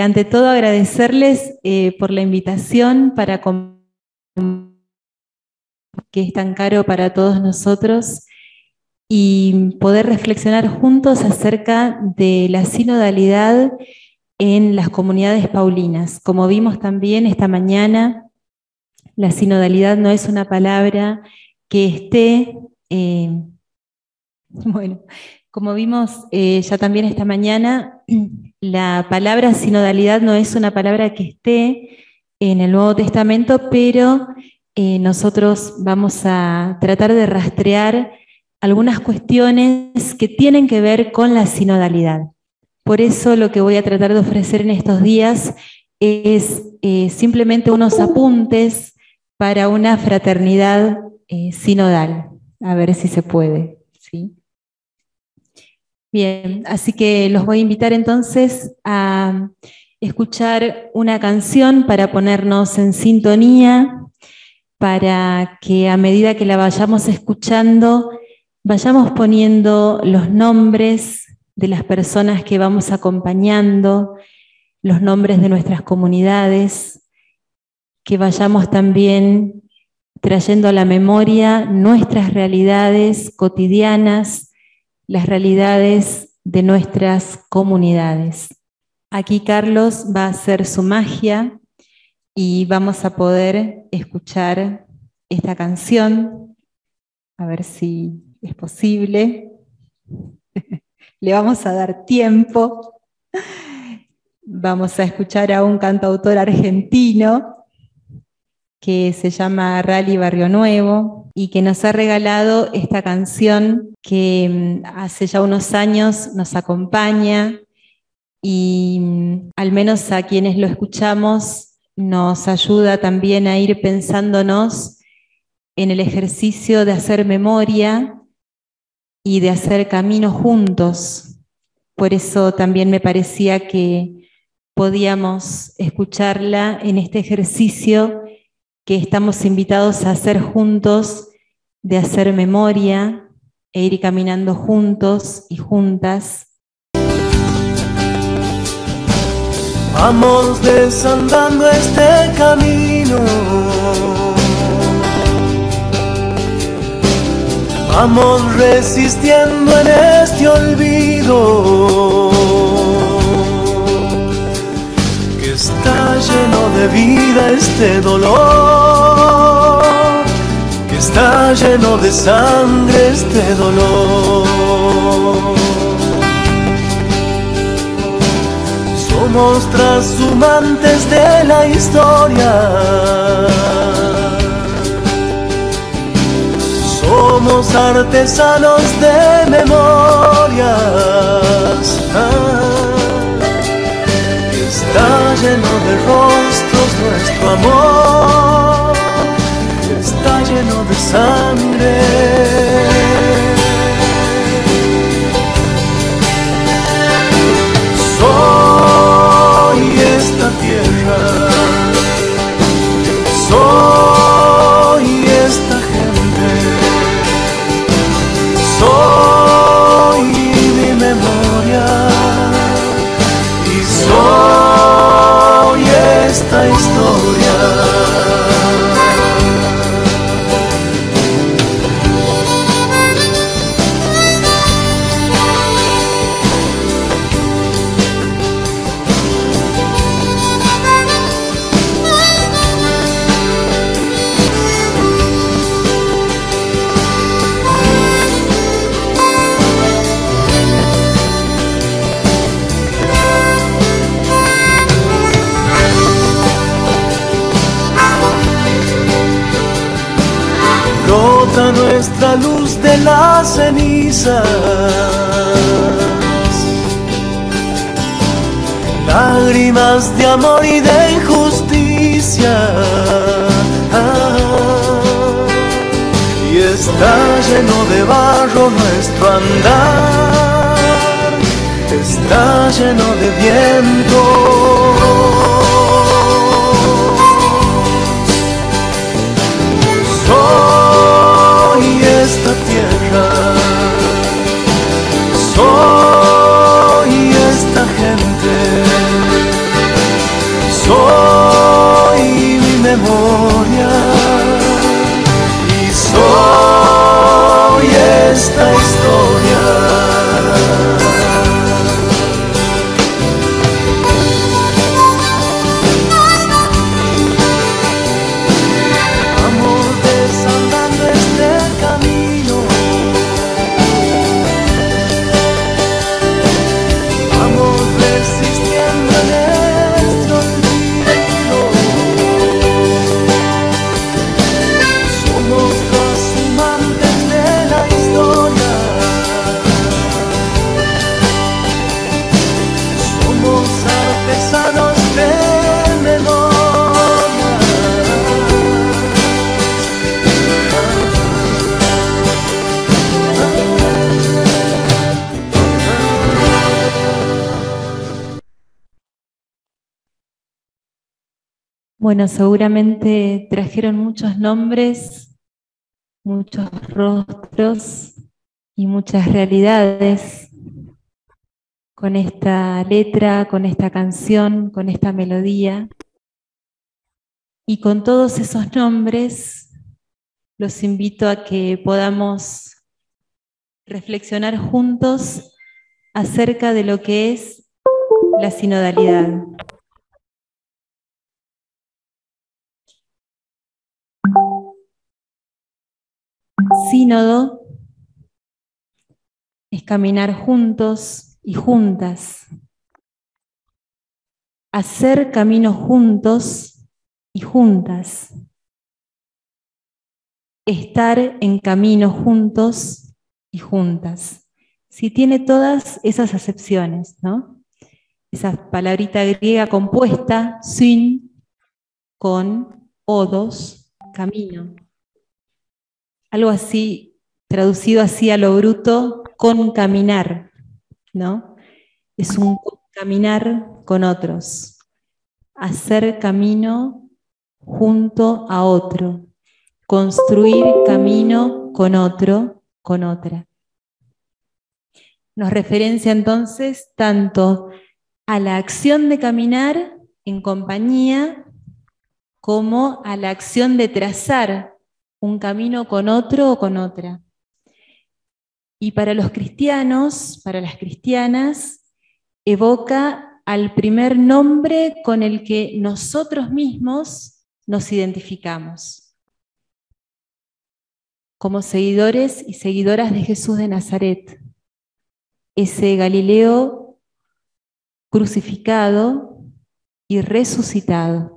ante todo agradecerles por la invitación para que es tan caro para todos nosotros y poder reflexionar juntos acerca de la sinodalidad en las comunidades paulinas. Como vimos también esta mañana, la sinodalidad no es una palabra que esté, bueno, como vimos ya también esta mañana, la palabra sinodalidad no es una palabra que esté en el Nuevo Testamento, pero nosotros vamos a tratar de rastrear algunas cuestiones que tienen que ver con la sinodalidad. Por eso lo que voy a tratar de ofrecer en estos días es simplemente unos apuntes para una fraternidad sinodal. A ver si se puede, ¿sí? Bien, así que los voy a invitar entonces a escuchar una canción para ponernos en sintonía, para que a medida que la vayamos escuchando, vayamos poniendo los nombres de las personas que vamos acompañando, los nombres de nuestras comunidades, que vayamos también trayendo a la memoria nuestras realidades cotidianas, las realidades de nuestras comunidades. Aquí Carlos va a hacer su magia y vamos a poder escuchar esta canción, a ver si es posible. Le vamos a dar tiempo. Vamos a escuchar a un cantautor argentino que se llama Rally Barrio Nuevo y que nos ha regalado esta canción que hace ya unos años nos acompaña y al menos a quienes lo escuchamos nos ayuda también a ir pensándonos en el ejercicio de hacer memoria y de hacer camino juntos. Por eso también me parecía que podíamos escucharla en este ejercicio que estamos invitados a hacer juntos, de hacer memoria e ir caminando juntos y juntas. Vamos desandando este camino, vamos resistiendo en este olvido que está lleno de vida, este dolor que está lleno de sangre, este dolor. Somos trashumantes de la historia, somos artesanos de memorias. Está lleno de rostros nuestro amor, está lleno de sangre. Soy esta tierra, soy esta gente, soy mi memoria y soy esta historia. Brota nuestra luz de las cenizas, lágrimas de amor y de injusticia, y está lleno de barro nuestro andar, está lleno de viento. Soy esta tierra, soy esta gente, Bueno, seguramente trajeron muchos nombres, muchos rostros y muchas realidades con esta letra, con esta canción, con esta melodía. Y con todos esos nombres los invito a que podamos reflexionar juntos acerca de lo que es la sinodalidad. Sínodo es caminar juntos y juntas, hacer camino juntos y juntas, estar en camino juntos y juntas. Si tiene todas esas acepciones, ¿no? Esa palabrita griega compuesta, syn, con odos, camino. Algo así, traducido así a lo bruto, con caminar, ¿no? Es un caminar con otros, hacer camino junto a otro, construir camino con otro, con otra. Nos referencia entonces tanto a la acción de caminar en compañía como a la acción de trazar un camino con otro o con otra. Y para los cristianos, para las cristianas, evoca al primer nombre con el que nosotros mismos nos identificamos, como seguidores y seguidoras de Jesús de Nazaret, ese Galileo crucificado y resucitado.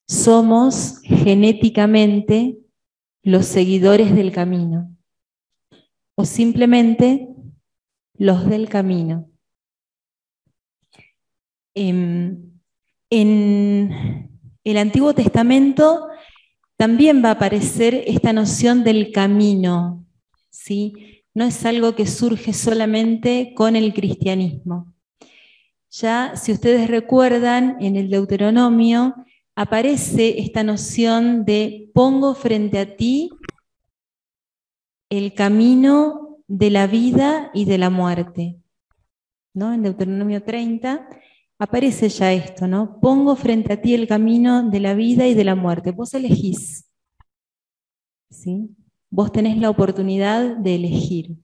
Somos genéticamente los seguidores del camino, o simplemente los del camino. En el Antiguo Testamento también va a aparecer esta noción del camino, ¿sí? No es algo que surge solamente con el cristianismo. Ya, si ustedes recuerdan, en el Deuteronomio aparece esta noción de pongo frente a ti el camino de la vida y de la muerte, ¿no? En Deuteronomio 30 aparece ya esto, ¿no? Pongo frente a ti el camino de la vida y de la muerte. Vos elegís, ¿sí? Vos tenés la oportunidad de elegir.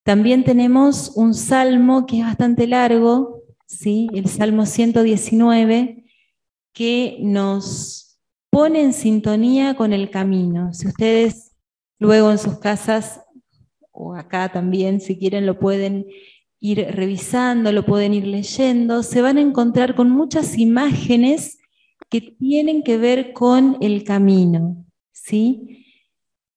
También tenemos un salmo que es bastante largo, ¿sí? El Salmo 119, que nos pone en sintonía con el camino. Si ustedes luego en sus casas, o acá también, si quieren, lo pueden ir revisando, lo pueden ir leyendo, se van a encontrar con muchas imágenes que tienen que ver con el camino, ¿sí?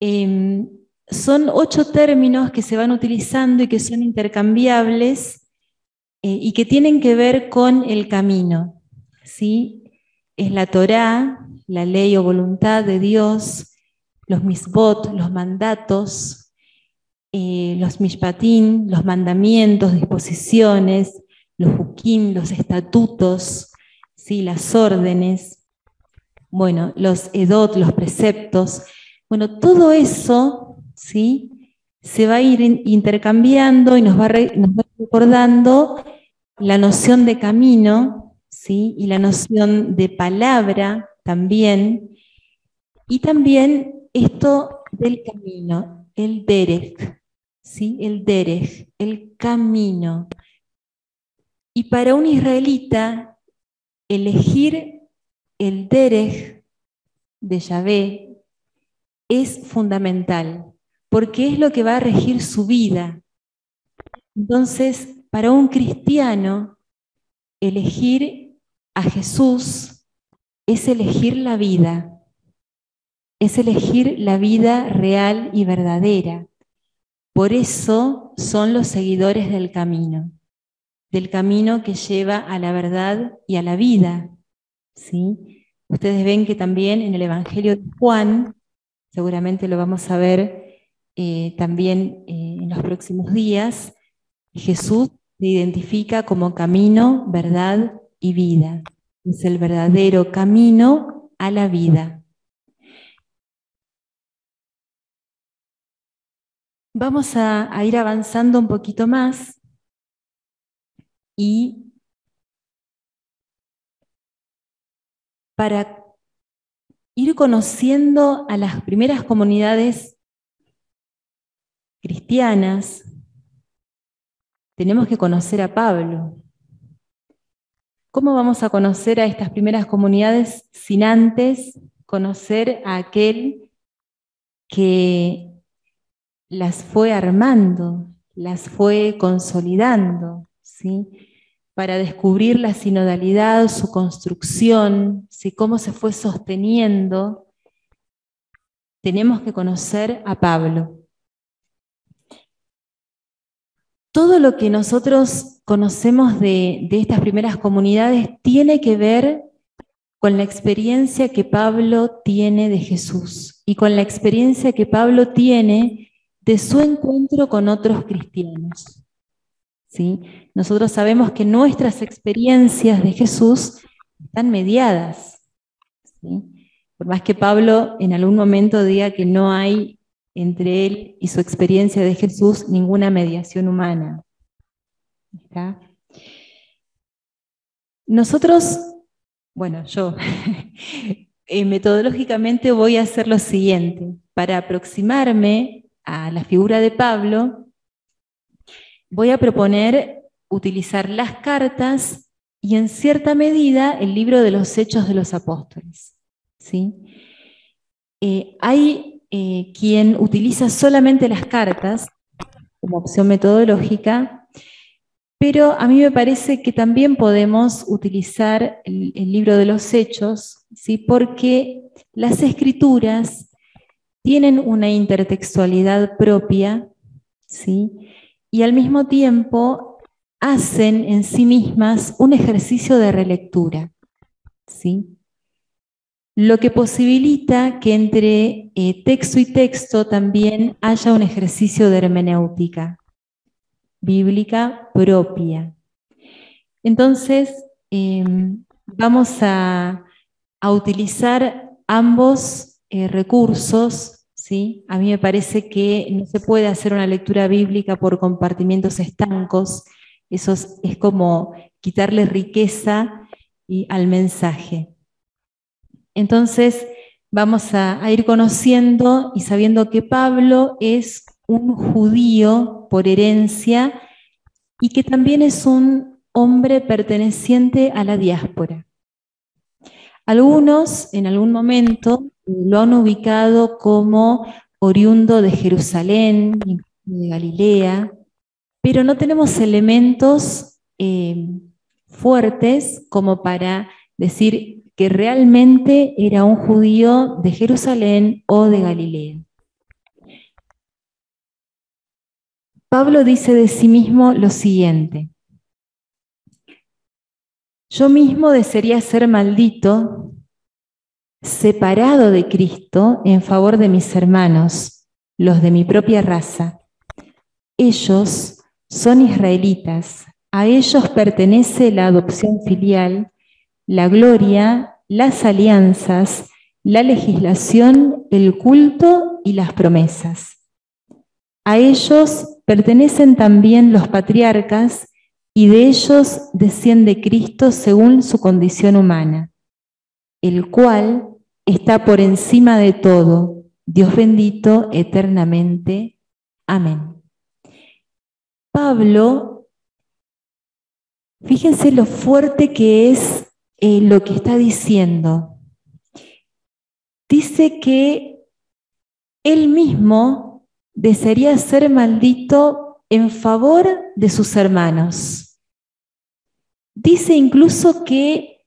Son 8 términos que se van utilizando y que son intercambiables y que tienen que ver con el camino, ¿sí? Es la Torá, la ley o voluntad de Dios, los misbot, los mandatos, los mishpatim, los mandamientos, disposiciones, los hukim, los estatutos, ¿sí? Las órdenes, bueno, los edot, los preceptos. Bueno, todo eso, ¿sí? Se va a ir intercambiando y nos va recordando la noción de camino, ¿sí? Y la noción de palabra también, y también esto del camino, el derech, ¿sí? El derech, el camino. Y para un israelita, elegir el derech de Yahvé es fundamental, porque es lo que va a regir su vida. Entonces, para un cristiano, elegir a Jesús es elegir la vida, es elegir la vida real y verdadera. Por eso son los seguidores del camino que lleva a la verdad y a la vida, ¿sí? Ustedes ven que también en el Evangelio de Juan, seguramente lo vamos a ver también en los próximos días, Jesús se identifica como camino, verdad y vida. es el verdadero camino a la vida. Vamos a ir avanzando un poquito más y para ir conociendo a las primeras comunidades cristianas, tenemos que conocer a Pablo. ¿Cómo vamos a conocer a estas primeras comunidades sin antes conocer a aquel que las fue armando, las fue consolidando, ¿sí? Para descubrir la sinodalidad, su construcción, ¿sí? Cómo se fue sosteniendo? Tenemos que conocer a Pablo. Todo lo que nosotros conocemos de estas primeras comunidades tiene que ver con la experiencia que Pablo tiene de Jesús y con la experiencia que Pablo tiene de su encuentro con otros cristianos. ¿Sí? Nosotros sabemos que nuestras experiencias de Jesús están mediadas, ¿sí? Por más que Pablo en algún momento diga que no hay entre él y su experiencia de Jesús ninguna mediación humana. ¿Está? Nosotros, bueno, yo metodológicamente voy a hacer lo siguiente. Para aproximarme a la figura de Pablo, voy a proponer utilizar las cartas y en cierta medida el libro de los Hechos de los Apóstoles. ¿Sí? Hay quien utiliza solamente las cartas como opción metodológica, pero a mí me parece que también podemos utilizar el libro de los Hechos, ¿sí? Porque las escrituras tienen una intertextualidad propia, ¿sí? Y al mismo tiempo hacen en sí mismas un ejercicio de relectura, ¿sí? Lo que posibilita que entre texto y texto también haya un ejercicio de hermenéutica bíblica propia. Entonces, vamos a utilizar ambos recursos, ¿sí? A mí me parece que no se puede hacer una lectura bíblica por compartimientos estancos, eso es como quitarle riqueza al mensaje. Entonces, vamos a ir conociendo y sabiendo que Pablo es un judío por herencia y que también es un hombre perteneciente a la diáspora. Algunos en algún momento lo han ubicado como oriundo de Jerusalén, de Galilea, pero no tenemos elementos fuertes como para decir que realmente era un judío de Jerusalén o de Galilea. Pablo dice de sí mismo lo siguiente: yo mismo desearía ser maldito, separado de Cristo en favor de mis hermanos, los de mi propia raza. Ellos son israelitas, a ellos pertenece la adopción filial, la gloria, las alianzas, la legislación, el culto y las promesas. A ellos pertenecen también los patriarcas y de ellos desciende Cristo según su condición humana, el cual está por encima de todo, Dios bendito eternamente. Amén. Pablo, fíjense lo fuerte que es lo que está diciendo. Dice que él mismo desearía ser maldito en favor de sus hermanos. Dice incluso que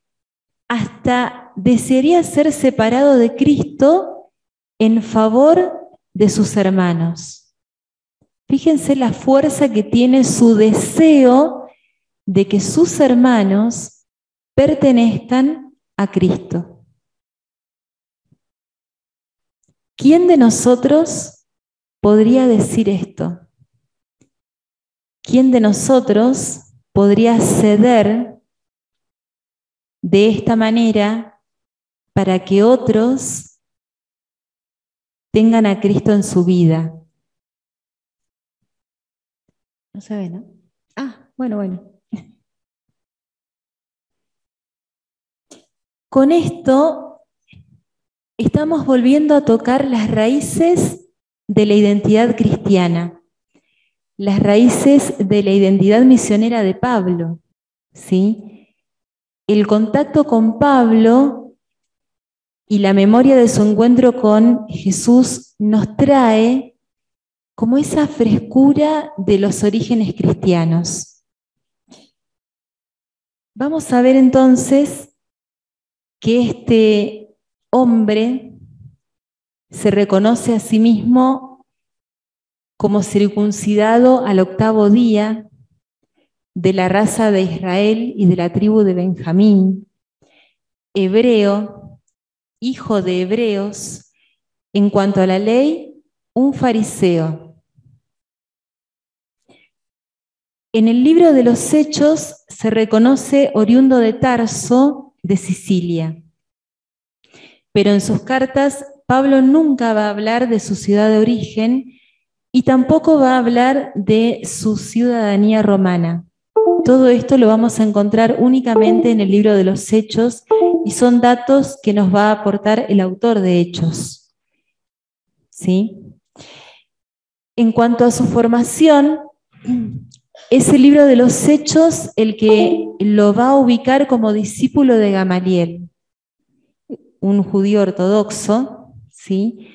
hasta desearía ser separado de Cristo en favor de sus hermanos. Fíjense la fuerza que tiene su deseo de que sus hermanos pertenezcan a Cristo. ¿Quién de nosotros podría decir esto? ¿Quién de nosotros podría ceder de esta manera para que otros tengan a Cristo en su vida. No se ve, ¿no? Ah, bueno. Con esto estamos volviendo a tocar las raíces de la identidad cristiana, las raíces de la identidad misionera de Pablo, ¿sí? El contacto con Pablo y la memoria de su encuentro con Jesús nos trae como esa frescura de los orígenes cristianos. Vamos a ver entonces que este hombre se reconoce a sí mismo como circuncidado al 8º día, de la raza de Israel y de la tribu de Benjamín, hebreo, hijo de hebreos, en cuanto a la ley, un fariseo. En el libro de los Hechos se reconoce oriundo de Tarso, de Sicilia. Pero en sus cartas, Pablo nunca va a hablar de su ciudad de origen y tampoco va a hablar de su ciudadanía romana. Todo esto lo vamos a encontrar únicamente en el libro de los Hechos y son datos que nos va a aportar el autor de Hechos. ¿Sí? En cuanto a su formación, es el libro de los Hechos el que lo va a ubicar como discípulo de Gamaliel, un judío ortodoxo, ¿sí?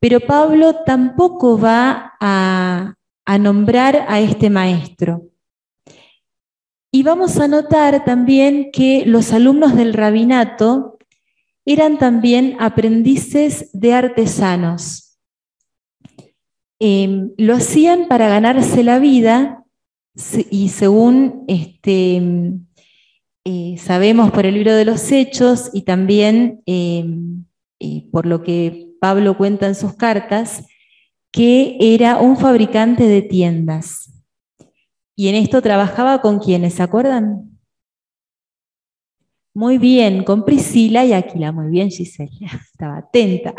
Pero Pablo tampoco va a nombrar a este maestro. Y vamos a notar también que los alumnos del rabinato eran también aprendices de artesanos. Lo hacían para ganarse la vida y según sabemos por el libro de los Hechos y también por lo que Pablo cuenta en sus cartas, que era un fabricante de tiendas. Y en esto trabajaba con ¿quiénes? ¿Se acuerdan? Muy bien, con Priscila y Aquila. Muy bien, Giselle. Estaba atenta.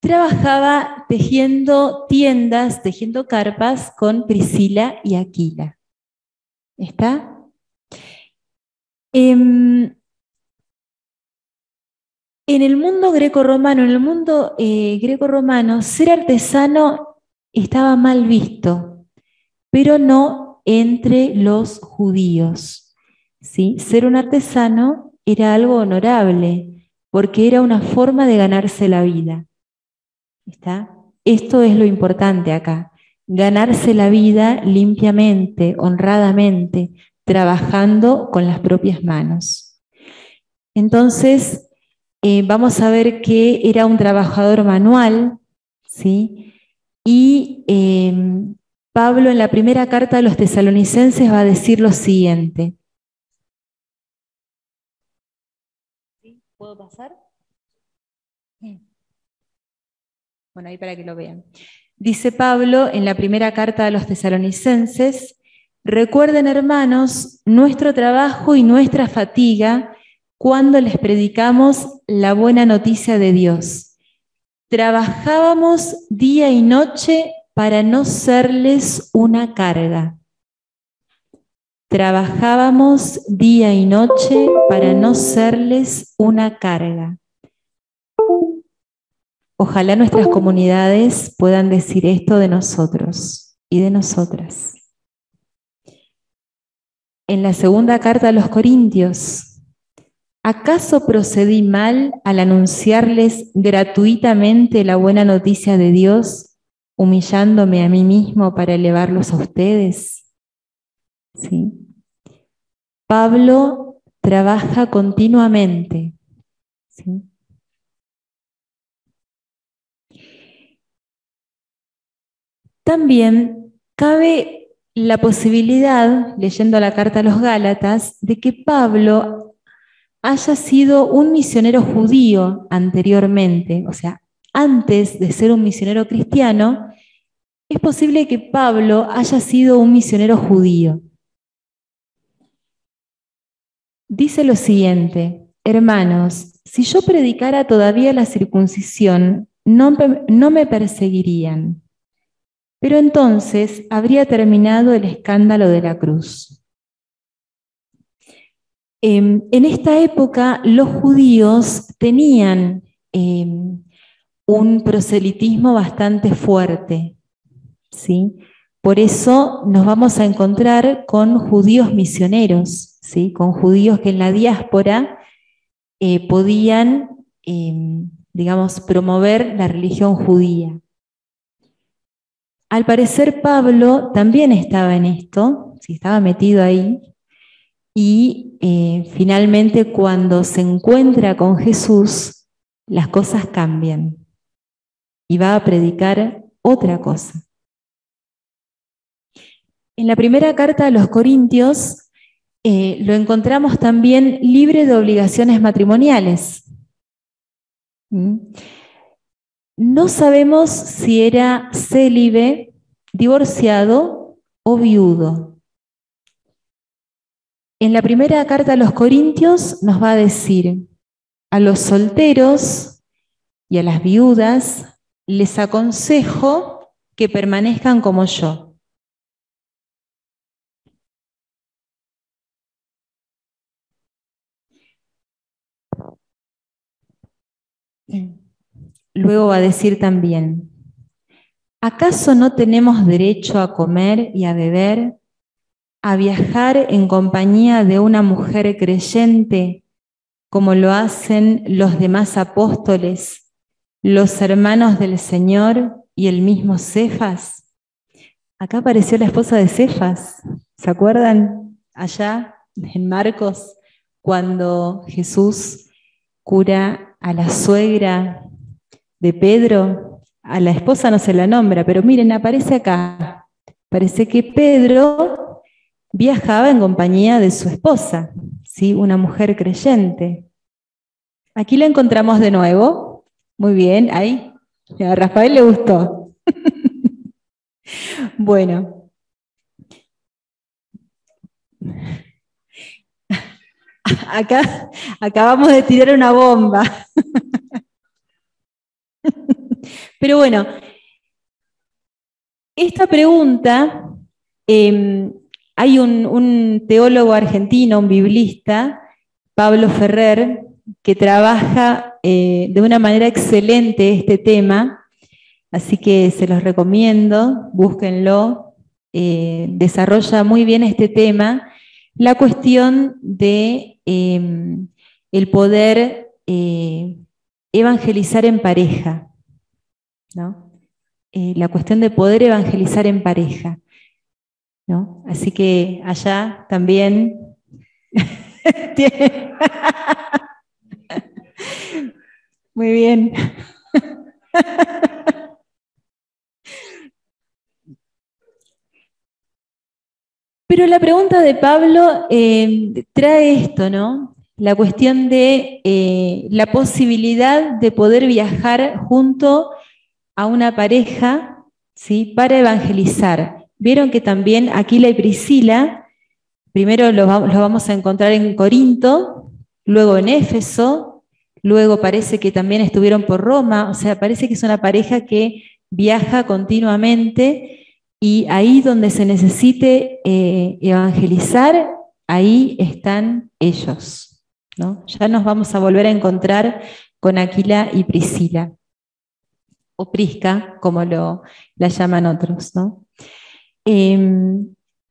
Trabajaba tejiendo tiendas, tejiendo carpas con Priscila y Aquila. ¿Está? En el mundo greco-romano, ser artesano estaba mal visto, pero no entre los judíos, ¿sí? Ser un artesano era algo honorable, porque era una forma de ganarse la vida. ¿Está? Esto es lo importante acá, ganarse la vida limpiamente, honradamente, trabajando con las propias manos. Entonces, vamos a ver que era un trabajador manual, ¿sí? Y Pablo en la primera carta a los tesalonicenses va a decir lo siguiente. ¿Puedo pasar? Bueno, ahí para que lo vean. Dice Pablo en la primera carta a los tesalonicenses, recuerden, hermanos, nuestro trabajo y nuestra fatiga cuando les predicamos la buena noticia de Dios. Trabajábamos día y noche para no serles una carga. Trabajábamos día y noche para no serles una carga. Ojalá nuestras comunidades puedan decir esto de nosotros y de nosotras. En la segunda carta a los Corintios, ¿acaso procedí mal al anunciarles gratuitamente la buena noticia de Dios, humillándome a mí mismo para elevarlos a ustedes? ¿Sí? Pablo trabaja continuamente, ¿sí? También cabe la posibilidad, leyendo la carta a los Gálatas, de que Pablo haya sido un misionero judío anteriormente, o sea, antes de ser un misionero cristiano, es posible que Pablo haya sido un misionero judío. dice lo siguiente: hermanos, si yo predicara todavía la circuncisión, no me perseguirían, pero entonces habría terminado el escándalo de la cruz. En esta época los judíos tenían un proselitismo bastante fuerte, ¿sí? Por eso nos vamos a encontrar con judíos misioneros, ¿sí? Con judíos que en la diáspora podían, digamos, promover la religión judía. Al parecer Pablo también estaba en esto, ¿sí? Estaba metido ahí, y finalmente cuando se encuentra con Jesús, las cosas cambian y va a predicar otra cosa. En la primera carta a los Corintios lo encontramos también libre de obligaciones matrimoniales. No sabemos si era célibe, divorciado o viudo. En la primera carta a los Corintios nos va a decir: a los solteros y a las viudas les aconsejo que permanezcan como yo. Luego va a decir también: ¿acaso no tenemos derecho a comer y a beber, a viajar en compañía de una mujer creyente, como lo hacen los demás apóstoles, los hermanos del Señor y el mismo Cefas? Acá apareció la esposa de Cefas, ¿se acuerdan? Allá en Marcos, cuando Jesús cura a la suegra de Pedro. A la esposa no se la nombra, pero miren, aparece acá. Parece que Pedro viajaba en compañía de su esposa, ¿sí? Una mujer creyente. Aquí la encontramos de nuevo. Muy bien, ahí. A Rafael le gustó. Bueno. Acá acabamos de tirar una bomba. Pero bueno, esta pregunta, hay un teólogo argentino, un biblista, Pablo Ferrer, que trabaja de una manera excelente este tema, así que se los recomiendo, búsquenlo, desarrolla muy bien este tema, la cuestión de el poder evangelizar en pareja, ¿no? La cuestión de poder evangelizar en pareja, ¿no? Así que allá también tiene... Muy bien. Pero la pregunta de Pablo trae esto, ¿no? La cuestión de la posibilidad de poder viajar junto a una pareja, ¿sí? Para evangelizar. Vieron que también Aquila y Priscila, primero los vamos a encontrar en Corinto, luego en Éfeso, luego parece que también estuvieron por Roma, o sea, parece que es una pareja que viaja continuamente, y ahí donde se necesite evangelizar, ahí están ellos, ¿no? Ya nos vamos a volver a encontrar con Aquila y Priscila, o Prisca, como la llaman otros, ¿no?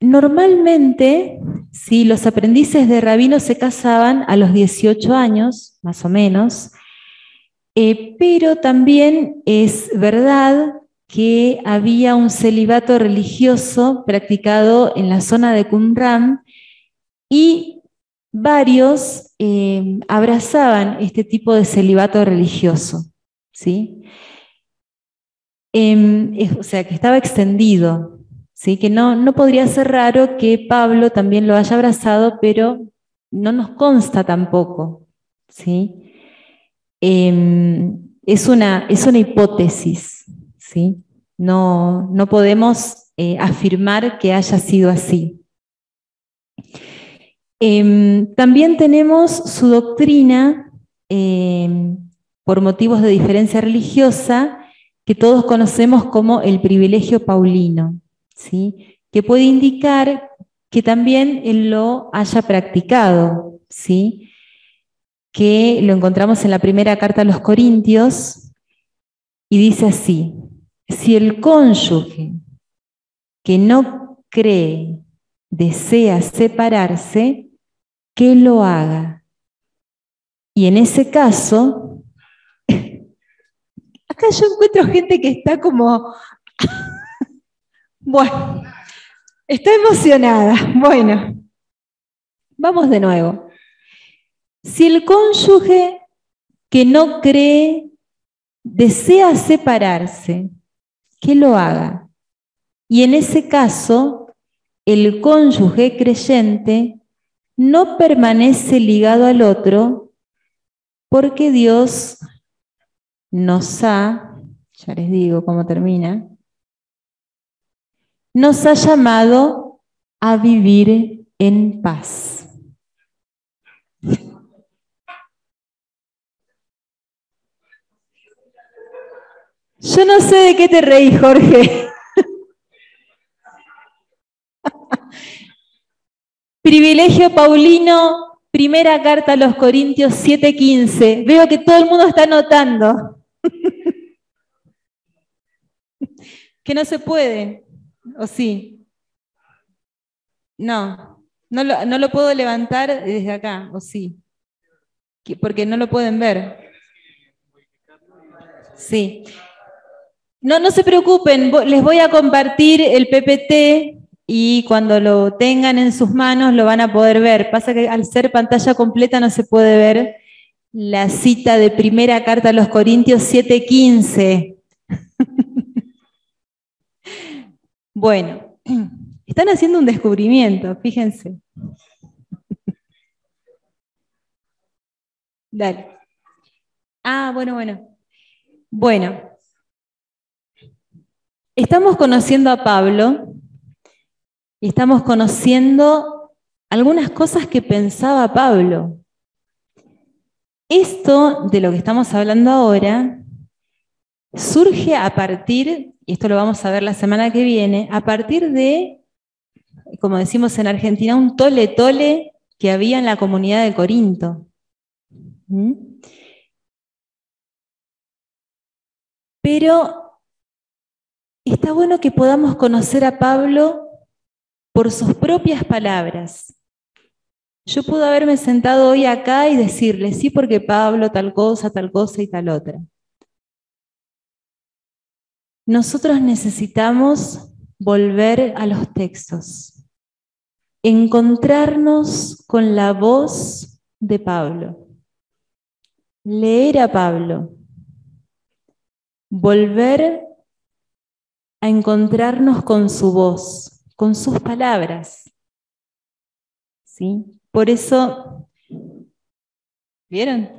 Normalmente, sí, los aprendices de rabino se casaban a los 18 años, más o menos, pero también es verdad que había un celibato religioso practicado en la zona de Qumran, y varios abrazaban este tipo de celibato religioso, ¿sí? O sea, que estaba extendido, ¿sí? Que no podría ser raro que Pablo también lo haya abrazado, pero no nos consta tampoco, ¿sí? Es una hipótesis, ¿sí? No podemos afirmar que haya sido así. También tenemos su doctrina, por motivos de diferencia religiosa, que todos conocemos como el privilegio paulino, ¿sí? Que puede indicar que también él lo haya practicado, ¿sí? Que lo encontramos en la primera carta a los Corintios, y dice así: si el cónyuge que no cree desea separarse, que lo haga. Y en ese caso, acá yo encuentro gente que está como, bueno, está emocionada. Bueno, vamos de nuevo. Si el cónyuge que no cree desea separarse, que lo haga. Y en ese caso, el cónyuge creyente no permanece ligado al otro, porque Dios nos ha, ya les digo cómo termina, nos ha llamado a vivir en paz. Yo no sé de qué te reís, Jorge. Privilegio paulino, primera carta a los Corintios 7:15. Veo que todo el mundo está anotando. Que no se puede, ¿o sí? No lo puedo levantar desde acá, ¿o sí? Porque no lo pueden ver. Sí. No se preocupen, les voy a compartir el PPT y cuando lo tengan en sus manos lo van a poder ver. Pasa que al ser pantalla completa no se puede ver la cita de primera carta a los Corintios 7:15. Bueno, están haciendo un descubrimiento, fíjense. Dale. Bueno. Bueno. Estamos conociendo a Pablo y estamos conociendo algunas cosas que pensaba Pablo. Esto de lo que estamos hablando ahora surge a partir, y esto lo vamos a ver la semana que viene, a partir de, como decimos en Argentina, un tole-tole que había en la comunidad de Corinto. Pero está bueno que podamos conocer a Pablo por sus propias palabras. Yo pude haberme sentado hoy acá y decirle, sí, porque Pablo tal cosa y tal otra. Nosotros necesitamos volver a los textos, encontrarnos con la voz de Pablo, leer a Pablo, volver a encontrarnos con su voz, con sus palabras. ¿Sí? Por eso, ¿vieron?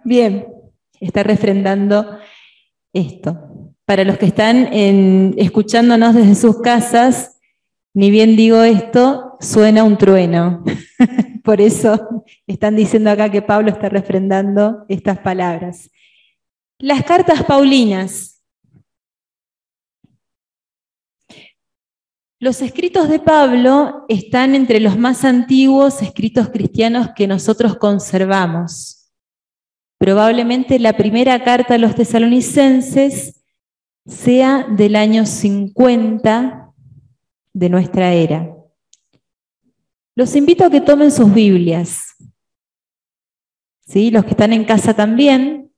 Bien, está refrendando esto. Para los que están escuchándonos desde sus casas, ni bien digo esto, suena un trueno. Por eso están diciendo acá que Pablo está refrendando estas palabras. Las cartas paulinas. Los escritos de Pablo están entre los más antiguos escritos cristianos que nosotros conservamos. Probablemente la primera carta a los tesalonicenses sea del año 50 de nuestra era. Los invito a que tomen sus Biblias. ¿Sí? Los que están en casa también,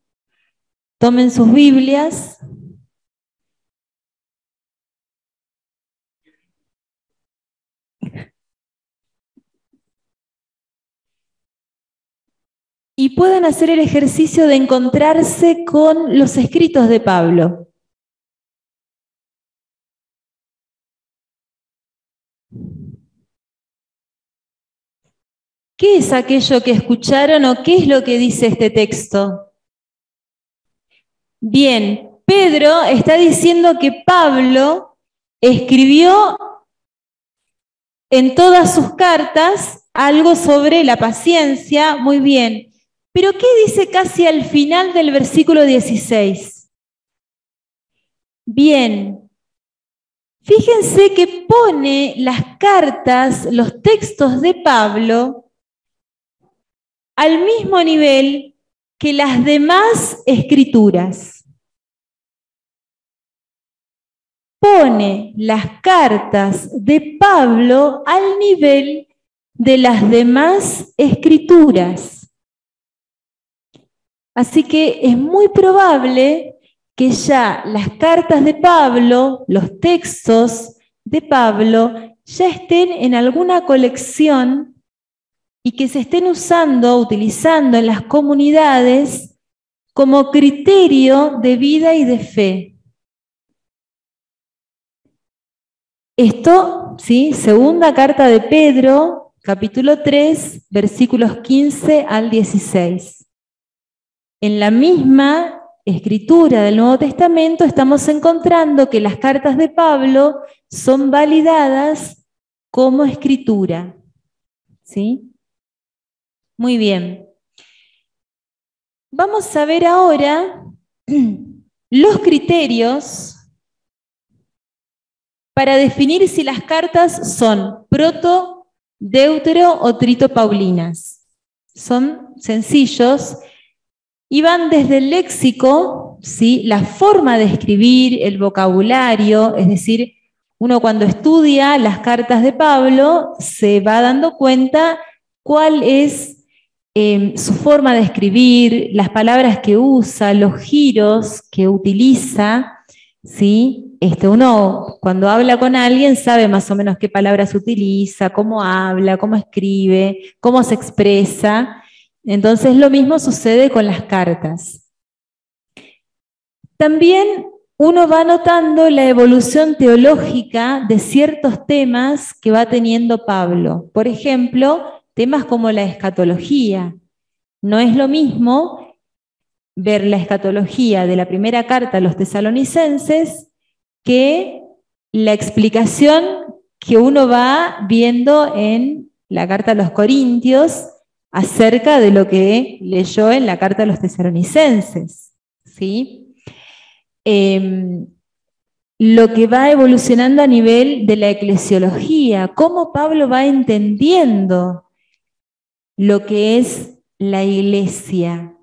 tomen sus Biblias. Y puedan hacer el ejercicio de encontrarse con los escritos de Pablo. ¿Qué es aquello que escucharon o qué es lo que dice este texto? Bien, Pedro está diciendo que Pablo escribió en todas sus cartas algo sobre la paciencia, muy bien. Pero ¿qué dice casi al final del versículo 16? Bien, fíjense que pone las cartas, los textos de Pablo, al mismo nivel que las demás escrituras. Pone las cartas de Pablo al nivel de las demás escrituras. Así que es muy probable que ya las cartas de Pablo, los textos de Pablo, ya estén en alguna colección y que se estén utilizando en las comunidades como criterio de vida y de fe. Esto, ¿sí? Segunda carta de Pedro, capítulo 3, versículos 15 al 16. En la misma escritura del Nuevo Testamento estamos encontrando que las cartas de Pablo son validadas como escritura. ¿Sí? Muy bien. Vamos a ver ahora los criterios para definir si las cartas son proto, deutero o trito-paulinas. Son sencillos y van desde el léxico, ¿sí? La forma de escribir, el vocabulario, es decir, uno cuando estudia las cartas de Pablo se va dando cuenta cuál es su forma de escribir, las palabras que usa, los giros que utiliza, ¿sí? Uno cuando habla con alguien sabe más o menos qué palabras utiliza, cómo habla, cómo escribe, cómo se expresa. Entonces lo mismo sucede con las cartas. También uno va notando la evolución teológica de ciertos temas que va teniendo Pablo. Por ejemplo, temas como la escatología. No es lo mismo ver la escatología de la primera carta a los tesalonicenses que la explicación que uno va viendo en la carta a los corintios acerca de lo que leyó en la carta a los tesalonicenses, ¿sí? Lo que va evolucionando a nivel de la eclesiología, cómo Pablo va entendiendo lo que es la iglesia.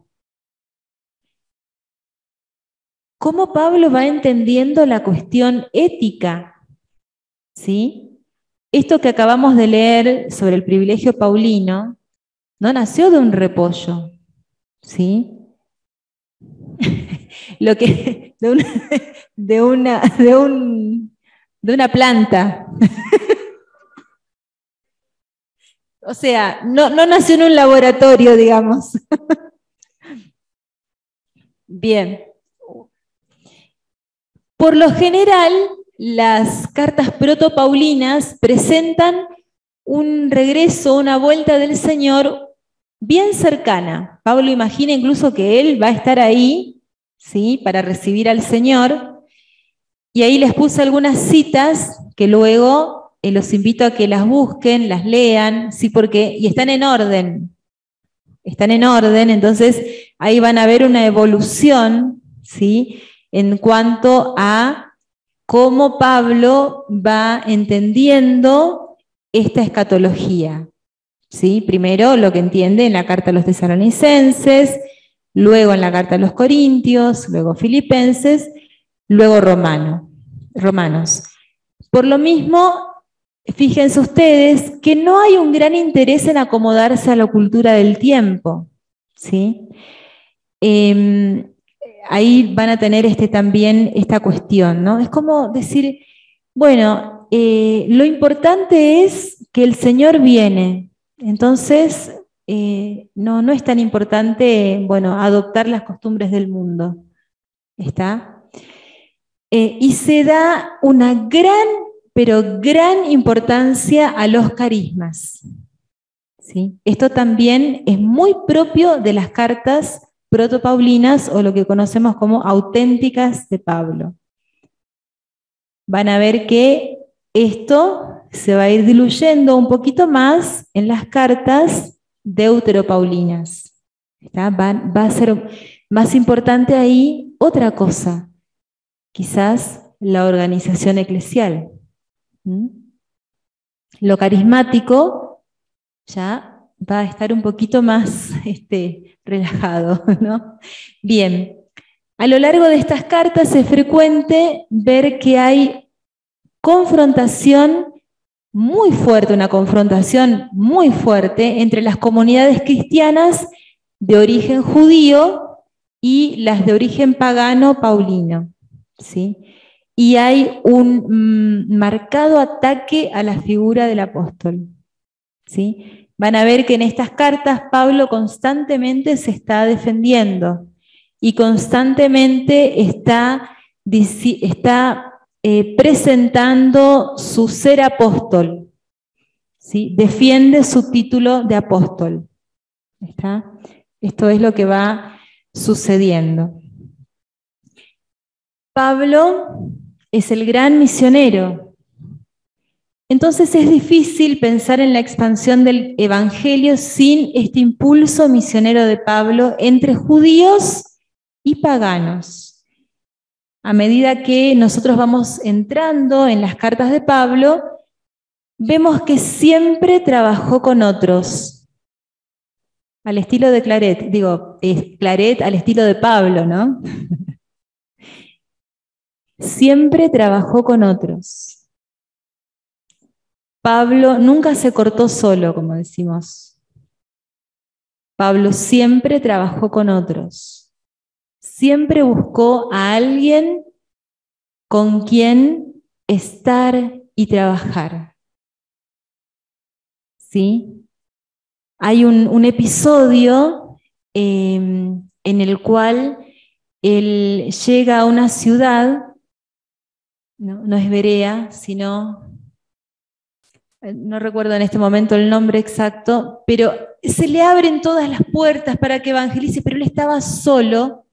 Cómo Pablo va entendiendo la cuestión ética, ¿sí? Esto que acabamos de leer sobre el privilegio paulino no nació de un repollo, ¿sí? Lo que de una planta. O sea, no nació en un laboratorio, digamos. Bien. Por lo general, las cartas protopaulinas presentan un regreso, una vuelta del Señor bien cercana. Pablo imagina incluso que él va a estar ahí, ¿sí? Para recibir al Señor. Y ahí les puse algunas citas que luego los invito a que las busquen, las lean, ¿sí? Y están en orden. Están en orden, entonces ahí van a ver una evolución, ¿sí? En cuanto a cómo Pablo va entendiendo esta escatología. ¿Sí? Primero lo que entiende en la carta a los tesalonicenses, luego en la carta a los corintios, luego filipenses, luego romanos. Por lo mismo, fíjense ustedes que no hay un gran interés en acomodarse a la cultura del tiempo, ¿sí? Ahí van a tener también esta cuestión, ¿no? Es como decir, bueno, lo importante es que el Señor viene, entonces no es tan importante, bueno, adoptar las costumbres del mundo, ¿está? Y se da una gran, pero gran importancia a los carismas, ¿sí? Esto también es muy propio de las cartas protopaulinas o lo que conocemos como auténticas de Pablo. van a ver que esto se va a ir diluyendo un poquito más en las cartas deuteropaulinas. Va a ser más importante ahí otra cosa, quizás la organización eclesial. Lo carismático ya va a estar un poquito más relajado, ¿no? Bien, a lo largo de estas cartas es frecuente ver que hay confrontación muy fuerte, una confrontación muy fuerte entre las comunidades cristianas de origen judío y las de origen pagano paulino, ¿sí? Y hay un marcado ataque a la figura del apóstol, ¿sí? Van a ver que en estas cartas Pablo constantemente se está defendiendo y constantemente está presentando su ser apóstol, ¿sí? Defiende su título de apóstol. ¿Está? Esto es lo que va sucediendo. Pablo es el gran misionero. Entonces es difícil pensar en la expansión del evangelio sin este impulso misionero de Pablo entre judíos y paganos. A medida que nosotros vamos entrando en las cartas de Pablo, vemos que siempre trabajó con otros, al estilo de Claret, Claret al estilo de Pablo, ¿no? Siempre trabajó con otros. Pablo nunca se cortó solo, como decimos. Pablo siempre trabajó con otros. Siempre buscó a alguien con quien estar y trabajar. ¿Sí? Hay un episodio en el cual él llega a una ciudad, no es Berea, sino, no recuerdo en este momento el nombre exacto, pero se le abren todas las puertas para que evangelice, pero él estaba solo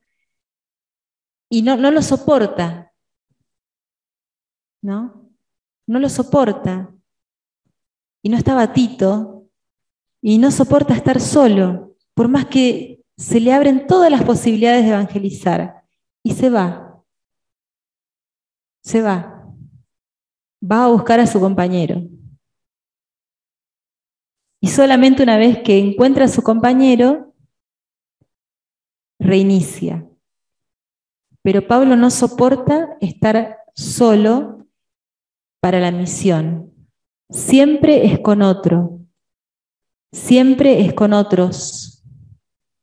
y no lo soporta, ¿no? No lo soporta. Y no estaba Tito, y no soporta estar solo, por más que se le abren todas las posibilidades de evangelizar. Y se va. Se va. Va a buscar a su compañero. Y solamente una vez que encuentra a su compañero, reinicia. Pero Pablo no soporta estar solo para la misión. Siempre es con otro. Siempre es con otros.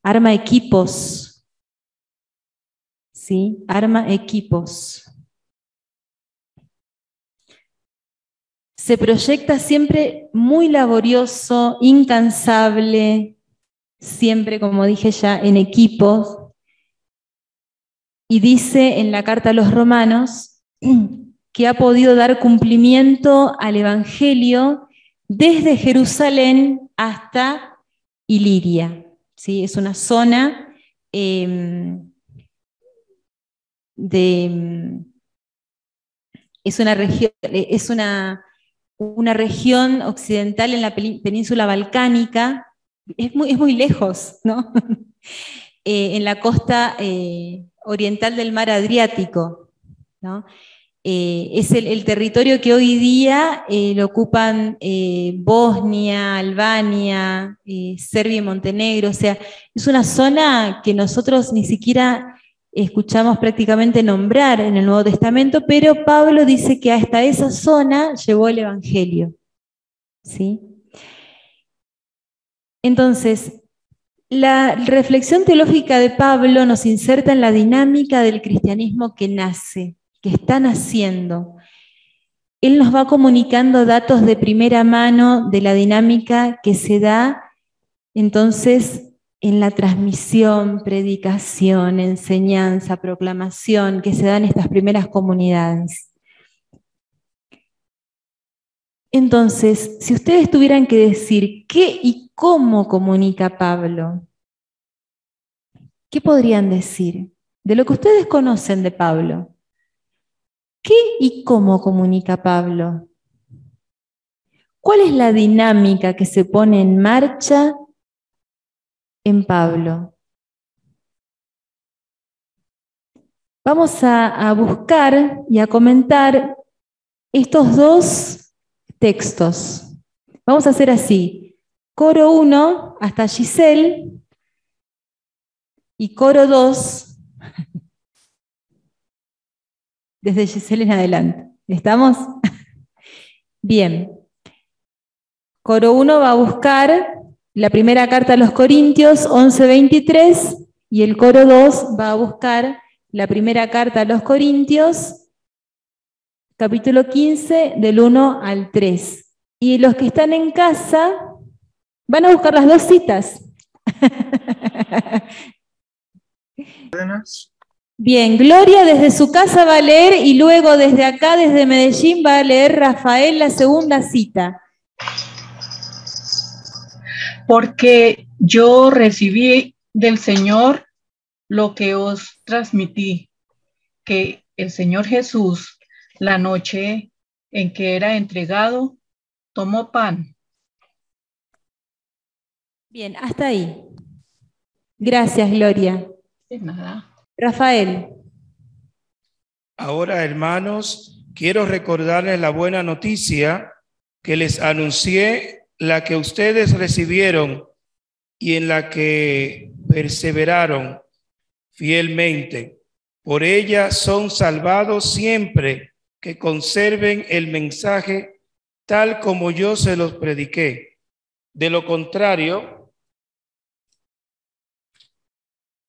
Arma equipos. ¿Sí? Arma equipos. Se proyecta siempre muy laborioso, incansable, siempre, como dije ya, en equipos. Y dice en la carta a los Romanos que ha podido dar cumplimiento al Evangelio desde Jerusalén hasta Iliria. ¿Sí? Es una zona es una región occidental en la península balcánica, es muy lejos, ¿no? En la costa oriental del mar Adriático, ¿no? Es el territorio que hoy día lo ocupan Bosnia, Albania, Serbia y Montenegro. O sea, es una zona que nosotros ni siquiera escuchamos prácticamente nombrar en el Nuevo Testamento, pero Pablo dice que hasta esa zona llevó el Evangelio. ¿Sí? Entonces, la reflexión teológica de Pablo nos inserta en la dinámica del cristianismo que nace, que está naciendo. Él nos va comunicando datos de primera mano de la dinámica que se da entonces en la transmisión, predicación, enseñanza, proclamación que se da en estas primeras comunidades. Entonces, si ustedes tuvieran que decir qué y cómo comunica Pablo, ¿qué podrían decir de lo que ustedes conocen de Pablo? ¿Qué y cómo comunica Pablo? ¿Cuál es la dinámica que se pone en marcha en Pablo? Vamos a buscar y a comentar estos dos textos. Vamos a hacer así. Coro 1 hasta Giselle y coro 2 desde Giselle en adelante. ¿Estamos? Bien. Coro 1 va a buscar la primera carta a los Corintios 11:23 y el coro 2 va a buscar la primera carta a los Corintios, capítulo 15, del 1 al 3. Y los que están en casa van a buscar las dos citas. Bien, Gloria desde su casa va a leer y luego desde acá, desde Medellín, va a leer Rafael la segunda cita. Porque yo recibí del Señor lo que os transmití, que el Señor Jesús, la noche en que era entregado, tomó pan. Bien, hasta ahí. Gracias, Gloria. De nada. Rafael. Ahora, hermanos, quiero recordarles la buena noticia que les anuncié, la que ustedes recibieron y en la que perseveraron fielmente. Por ella son salvados siempre que conserven el mensaje tal como yo se los prediqué. De lo contrario,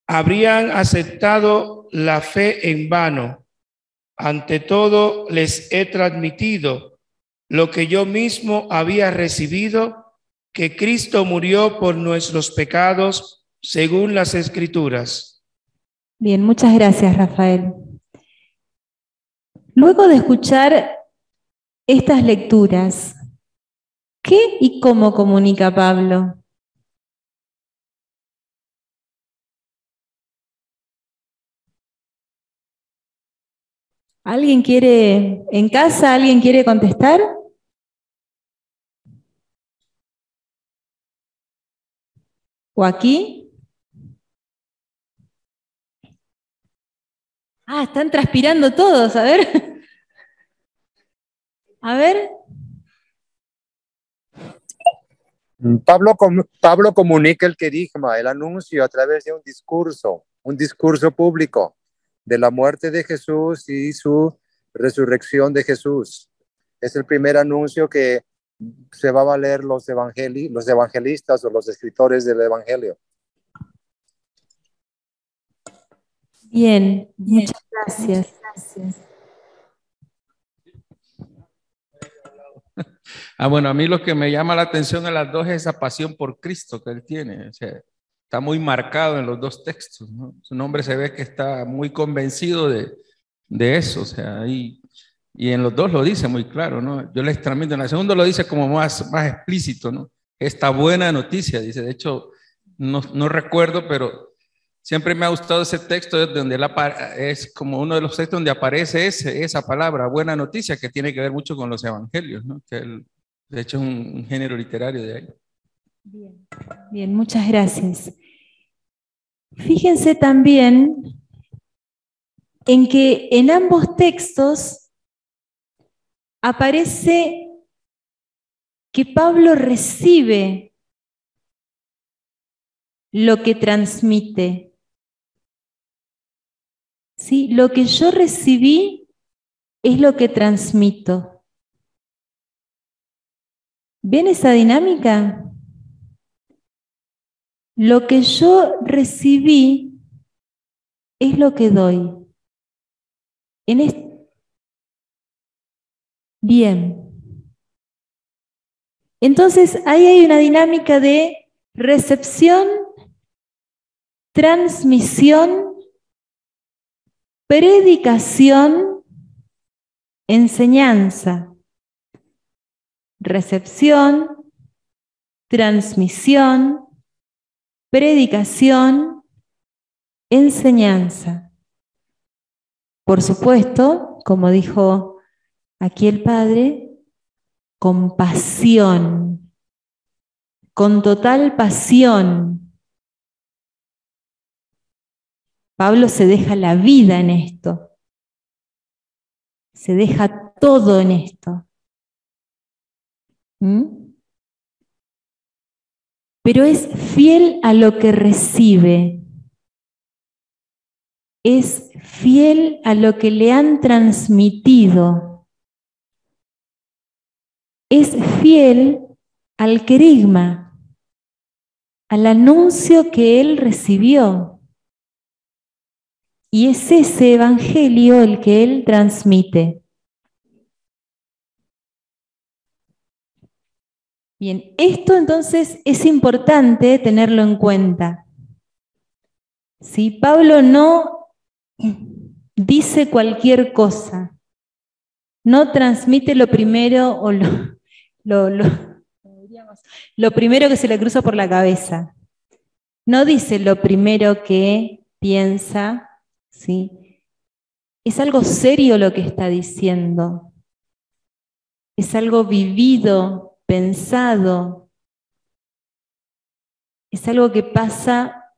habrían aceptado la fe en vano. Ante todo, les he transmitido lo que yo mismo había recibido, que Cristo murió por nuestros pecados según las Escrituras. Bien, muchas gracias, Rafael. Luego de escuchar estas lecturas, ¿qué y cómo comunica Pablo? ¿Alguien quiere, en casa, alguien quiere contestar? ¿O aquí? Ah, están transpirando todos, a ver. A ver. Pablo comunica el querigma, el anuncio a través de un discurso público de la muerte de Jesús y su resurrección de Jesús. Es el primer anuncio que se va a valer los evangelistas o los escritores del Evangelio. Bien, muchas gracias. Bueno, a mí lo que me llama la atención en las dos es esa pasión por Cristo que él tiene. O sea, está muy marcado en los dos textos, ¿no? Su nombre se ve que está muy convencido de eso. O sea, y en los dos lo dice muy claro, ¿no? Yo les transmito, en el segundo lo dice como más explícito, ¿no? Esta buena noticia, dice. De hecho, no recuerdo, pero siempre me ha gustado ese texto donde es como uno de los textos donde aparece esa palabra, buena noticia, que tiene que ver mucho con los evangelios, ¿no? Que de hecho es un género literario de ahí. Bien, bien, muchas gracias. Fíjense también en que en ambos textos aparece que Pablo recibe lo que transmite. ¿Sí? Lo que yo recibí es lo que transmito. ¿Ven esa dinámica? Lo que yo recibí es lo que doy. Bien. Entonces, ahí hay una dinámica de recepción, transmisión, predicación, enseñanza. Recepción, transmisión, predicación, enseñanza. Por supuesto, como dijo aquí el Padre, con pasión, con total pasión. Pablo se deja la vida en esto, se deja todo en esto. Pero es fiel a lo que recibe, es fiel a lo que le han transmitido, es fiel al querigma, al anuncio que él recibió. Y es ese evangelio el que él transmite. Bien, esto entonces es importante tenerlo en cuenta. Si Pablo no dice cualquier cosa, no transmite lo primero o lo primero que se le cruza por la cabeza. No dice lo primero que piensa, ¿sí? Es algo serio lo que está diciendo. Es algo vivido, pensado. Es algo que pasa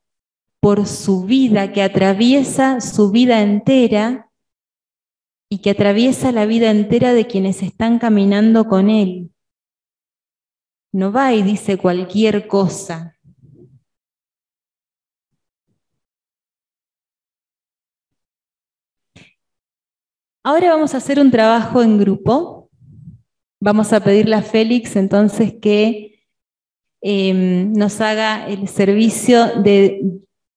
por su vida, que atraviesa su vida entera y que atraviesa la vida entera de quienes están caminando con él. No va y dice cualquier cosa. Ahora vamos a hacer un trabajo en grupo. Vamos a pedirle a Félix entonces que nos haga el servicio de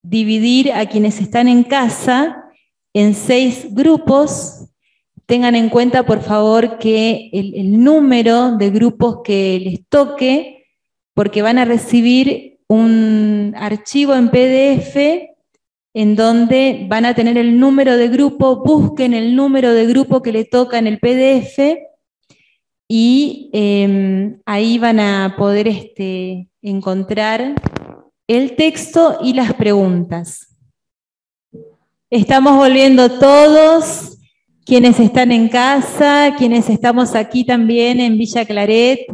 dividir a quienes están en casa en 6 grupos. Tengan en cuenta, por favor, que el número de grupos que les toque, porque van a recibir un archivo en PDF en donde van a tener el número de grupo, busquen el número de grupo que le toca en el PDF y ahí van a poder encontrar el texto y las preguntas. Estamos volviendo todos, quienes están en casa, quienes estamos aquí también en Villa Claret,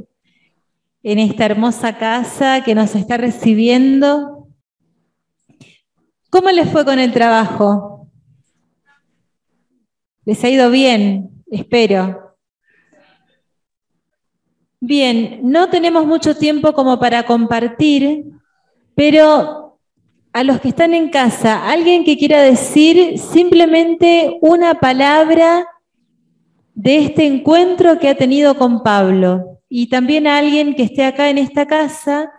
en esta hermosa casa que nos está recibiendo. ¿Cómo les fue con el trabajo? ¿Les ha ido bien? Espero. Bien, no tenemos mucho tiempo como para compartir, pero a los que están en casa, alguien que quiera decir simplemente una palabra de este encuentro que ha tenido con Pablo, y también a alguien que esté acá en esta casa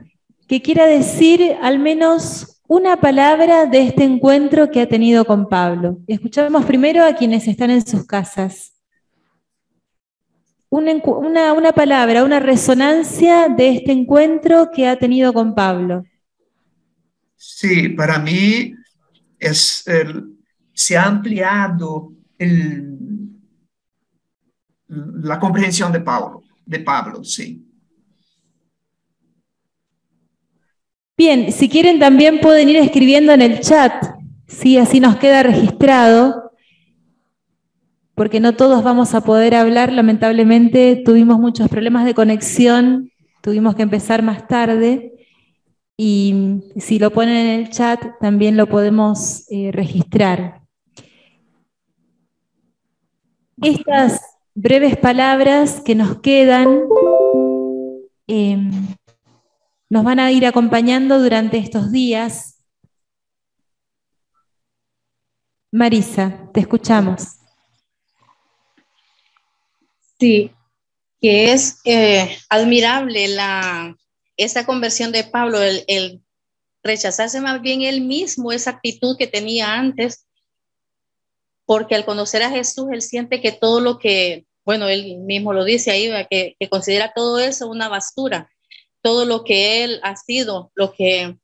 que quiera decir al menos una palabra de este encuentro que ha tenido con Pablo. Escuchamos primero a quienes están en sus casas. Una palabra, una resonancia de este encuentro que ha tenido con Pablo. Sí, para mí se ha ampliado la comprensión de Pablo, sí. Bien, si quieren también pueden ir escribiendo en el chat, ¿sí? Así nos queda registrado, porque no todos vamos a poder hablar, lamentablemente tuvimos muchos problemas de conexión, tuvimos que empezar más tarde, y si lo ponen en el chat también lo podemos registrar. Estas breves palabras que nos quedan nos van a ir acompañando durante estos días. Marisa, te escuchamos. Sí, que es admirable esa conversión de Pablo, el rechazarse más bien él mismo, esa actitud que tenía antes, porque al conocer a Jesús, él siente que todo lo que, bueno, él mismo lo dice ahí, que considera todo eso una basura, todo lo que él ha sido, lo que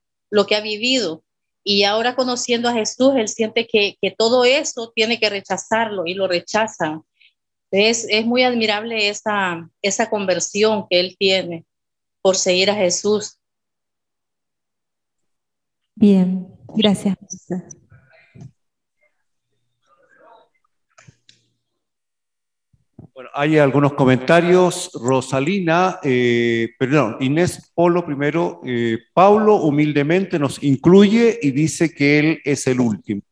ha vivido. Y ahora conociendo a Jesús, él siente que todo eso tiene que rechazarlo y lo rechaza. Es muy admirable esa conversión que él tiene por seguir a Jesús. Bien, gracias. Bueno, hay algunos comentarios. Rosalina, perdón, Inés Polo primero. Pablo humildemente nos incluye y dice que él es el último.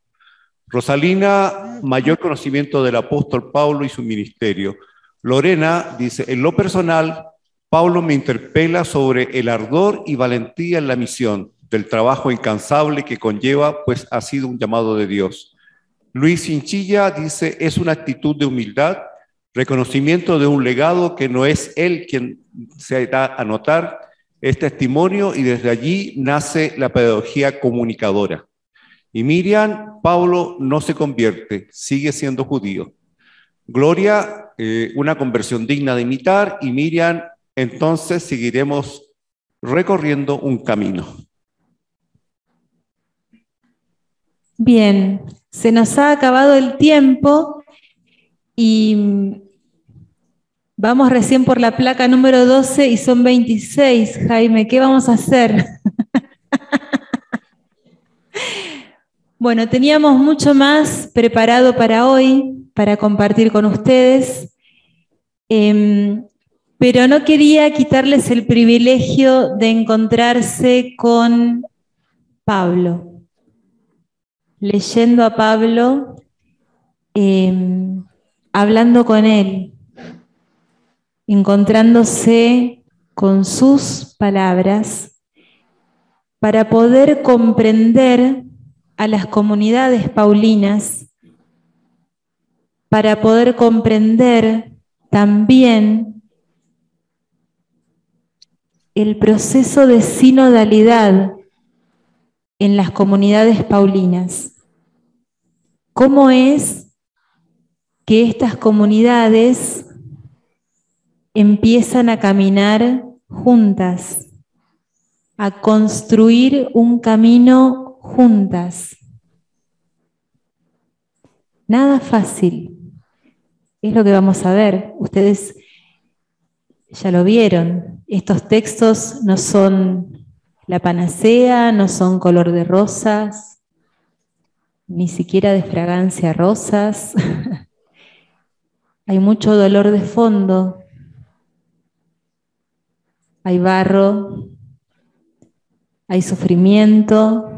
Rosalina, mayor conocimiento del apóstol Pablo y su ministerio. Lorena dice, en lo personal, Pablo me interpela sobre el ardor y valentía en la misión, del trabajo incansable que conlleva, pues ha sido un llamado de Dios. Luis Hinchilla dice, es una actitud de humildad, reconocimiento de un legado que no es él quien se da a notar, es testimonio y desde allí nace la pedagogía comunicadora. Y Miriam, Pablo no se convierte, sigue siendo judío. Gloria, una conversión digna de imitar, y Miriam, entonces seguiremos recorriendo un camino. Bien, se nos ha acabado el tiempo y vamos recién por la placa número 12 y son 26. Jaime, ¿qué vamos a hacer? Bueno, teníamos mucho más preparado para hoy, para compartir con ustedes, pero no quería quitarles el privilegio de encontrarse con Pablo, leyendo a Pablo, hablando con él, encontrándose con sus palabras, para poder comprender a las comunidades paulinas, para poder comprender también el proceso de sinodalidad en las comunidades paulinas. ¿Cómo es que estas comunidades empiezan a caminar juntas, a construir un camino juntas? Nada fácil, es lo que vamos a ver. Ustedes ya lo vieron, estos textos no son la panacea, no son color de rosas, ni siquiera de fragancia rosas. Hay mucho dolor de fondo, hay barro, hay sufrimiento,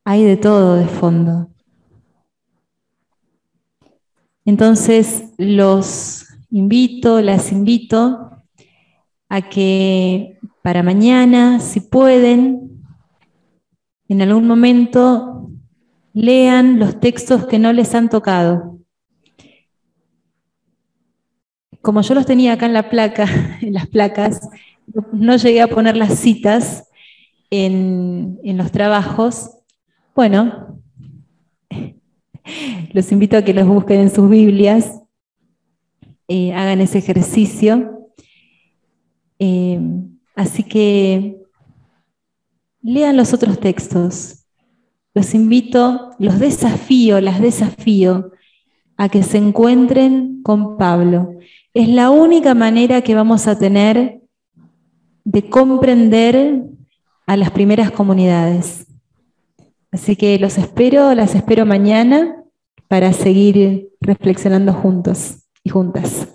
hay de todo de fondo. Entonces las invito a que para mañana, si pueden, en algún momento lean los textos que no les han tocado. Como yo los tenía acá en la placa, en las placas, no llegué a poner las citas en los trabajos. Bueno, los invito a que los busquen en sus Biblias, hagan ese ejercicio. Así que lean los otros textos. Los invito, las desafío a que se encuentren con Pablo. Es la única manera que vamos a tener de comprender a las primeras comunidades. Así que las espero mañana para seguir reflexionando juntos y juntas.